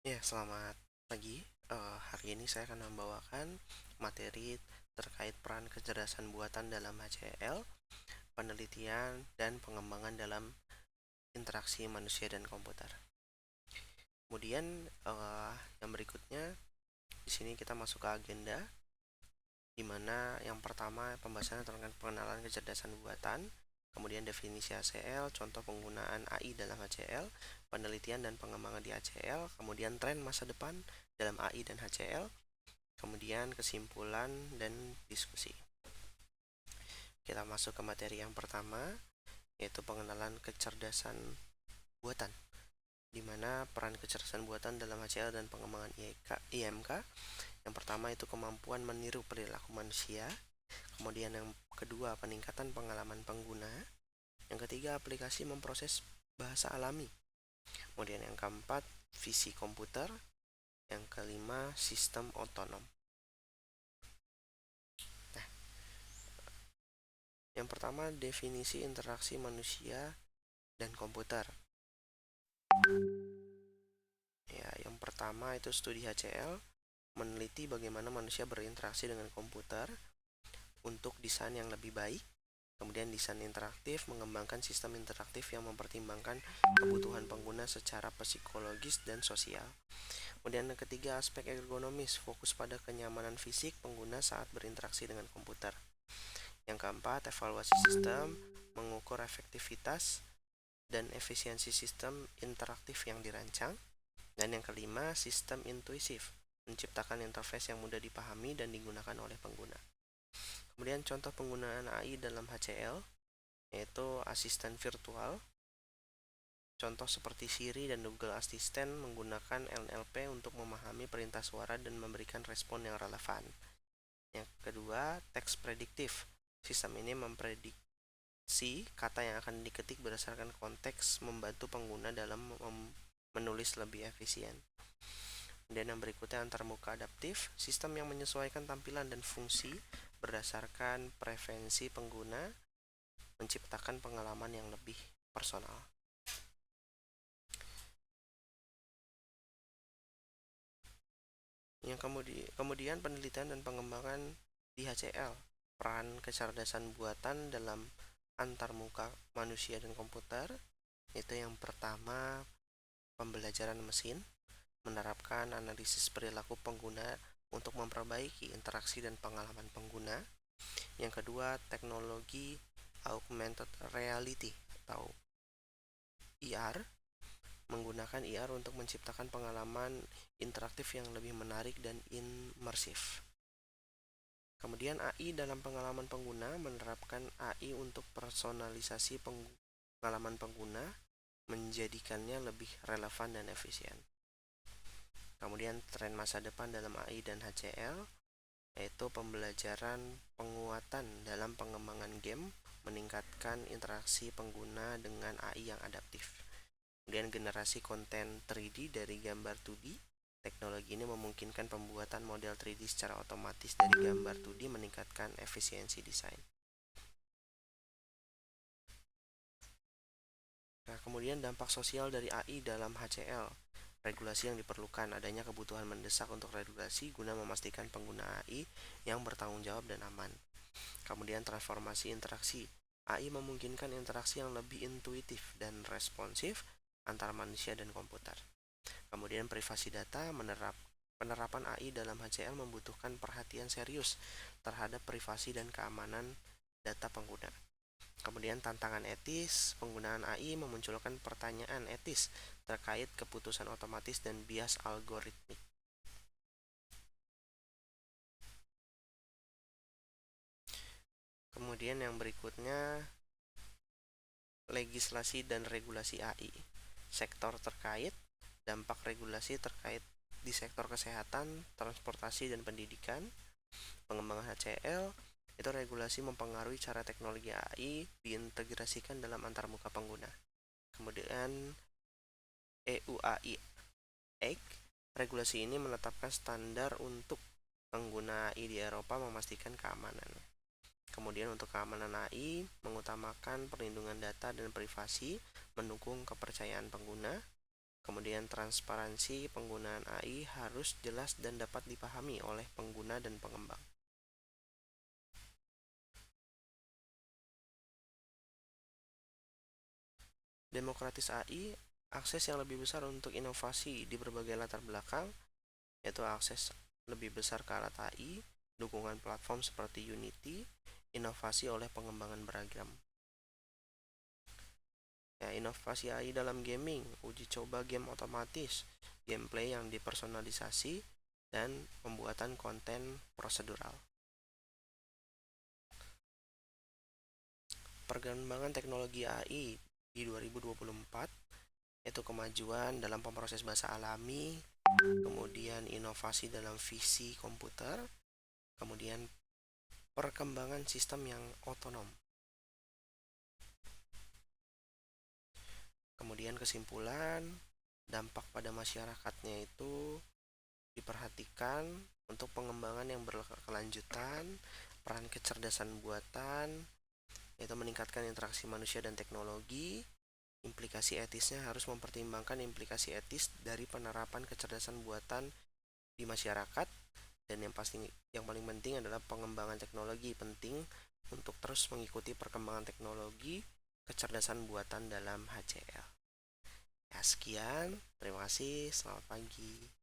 Ya, selamat pagi. Hari ini saya akan membawakan materi terkait peran kecerdasan buatan dalam HCL, penelitian, dan pengembangan dalam interaksi manusia dan komputer. Kemudian, yang berikutnya, di sini kita masuk ke agenda, di mana yang pertama pembahasannya tentang pengenalan kecerdasan buatan, kemudian definisi HCL, contoh penggunaan AI dalam HCL, penelitian dan pengembangan di HCL, kemudian tren masa depan dalam AI dan HCL, kemudian kesimpulan dan diskusi. Kita masuk ke materi yang pertama, yaitu pengenalan kecerdasan buatan, di mana peran kecerdasan buatan dalam HCL dan pengembangan IMK. Yang pertama itu kemampuan meniru perilaku manusia, kemudian yang kedua peningkatan pengalaman pengguna, yang ketiga aplikasi memproses bahasa alami, kemudian yang keempat visi komputer, yang kelima sistem otonom. Nah, yang pertama definisi interaksi manusia dan komputer. Ya, yang pertama itu studi HCL meneliti bagaimana manusia berinteraksi dengan komputer untuk desain yang lebih baik. Kemudian desain interaktif mengembangkan sistem interaktif yang mempertimbangkan kebutuhan pengguna secara psikologis dan sosial. Kemudian yang ketiga aspek ergonomis fokus pada kenyamanan fisik pengguna saat berinteraksi dengan komputer. Yang keempat evaluasi sistem mengukur efektivitas dan efisiensi sistem interaktif yang dirancang. Dan yang kelima, sistem intuisif, menciptakan interface yang mudah dipahami dan digunakan oleh pengguna. Kemudian contoh penggunaan AI dalam HCL, yaitu asisten virtual. Contoh seperti Siri dan Google Assistant menggunakan NLP untuk memahami perintah suara dan memberikan respon yang relevan. Yang kedua, teks prediktif. Sistem ini memprediksi kata yang akan diketik berdasarkan konteks, membantu pengguna dalam menulis lebih efisien. Dan yang berikutnya antarmuka adaptif, sistem yang menyesuaikan tampilan dan fungsi berdasarkan preferensi pengguna, menciptakan pengalaman yang lebih personal. Yang kemudian penelitian dan pengembangan di HCL, peran kecerdasan buatan dalam antarmuka manusia dan komputer, itu yang pertama pembelajaran mesin, menerapkan analisis perilaku pengguna untuk memperbaiki interaksi dan pengalaman pengguna. Yang kedua, teknologi augmented reality atau IR, menggunakan IR untuk menciptakan pengalaman interaktif yang lebih menarik dan imersif. Kemudian AI dalam pengalaman pengguna, menerapkan AI untuk personalisasi pengalaman pengguna, menjadikannya lebih relevan dan efisien. Kemudian tren masa depan dalam AI dan HCL, yaitu pembelajaran penguatan dalam pengembangan game, meningkatkan interaksi pengguna dengan AI yang adaptif. Kemudian generasi konten 3D dari gambar 2D. Teknologi ini memungkinkan pembuatan model 3D secara otomatis dari gambar 2D, meningkatkan efisiensi desain. Nah, kemudian dampak sosial dari AI dalam HCL. Regulasi yang diperlukan, adanya kebutuhan mendesak untuk regulasi guna memastikan pengguna AI yang bertanggung jawab dan aman. Kemudian transformasi interaksi. AI memungkinkan interaksi yang lebih intuitif dan responsif antara manusia dan komputer. Kemudian privasi data, penerapan AI dalam HCL membutuhkan perhatian serius terhadap privasi dan keamanan data pengguna. Kemudian tantangan etis, penggunaan AI memunculkan pertanyaan etis terkait keputusan otomatis dan bias algoritmik. Kemudian yang berikutnya, legislasi dan regulasi AI. Sektor terkait, dampak regulasi terkait di sektor kesehatan, transportasi dan pendidikan. Pengembangan HCL, itu regulasi mempengaruhi cara teknologi AI diintegrasikan dalam antarmuka pengguna. Kemudian EUAI Act, regulasi ini menetapkan standar untuk pengguna AI di Eropa, memastikan keamanan. Kemudian untuk keamanan AI, mengutamakan perlindungan data dan privasi, mendukung kepercayaan pengguna. Kemudian transparansi penggunaan AI harus jelas dan dapat dipahami oleh pengguna dan pengembang. Demokratis AI, akses yang lebih besar untuk inovasi di berbagai latar belakang, yaitu akses lebih besar ke alat AI, dukungan platform seperti Unity, inovasi oleh pengembangan beragam. Ya, inovasi AI dalam gaming, uji coba game otomatis, gameplay yang dipersonalisasi, dan pembuatan konten prosedural. Perkembangan teknologi AI di 2024 yaitu kemajuan dalam pemproses bahasa alami, kemudian inovasi dalam visi komputer, kemudian perkembangan sistem yang otonom. Kemudian kesimpulan, dampak pada masyarakatnya itu diperhatikan untuk pengembangan yang berkelanjutan, peran kecerdasan buatan, yaitu meningkatkan interaksi manusia dan teknologi. Implikasi etisnya harus mempertimbangkan implikasi etis dari penerapan kecerdasan buatan di masyarakat, dan yang paling penting adalah pengembangan teknologi penting untuk terus mengikuti perkembangan teknologi kecerdasan buatan dalam HCL. Ya, sekian, terima kasih, selamat pagi.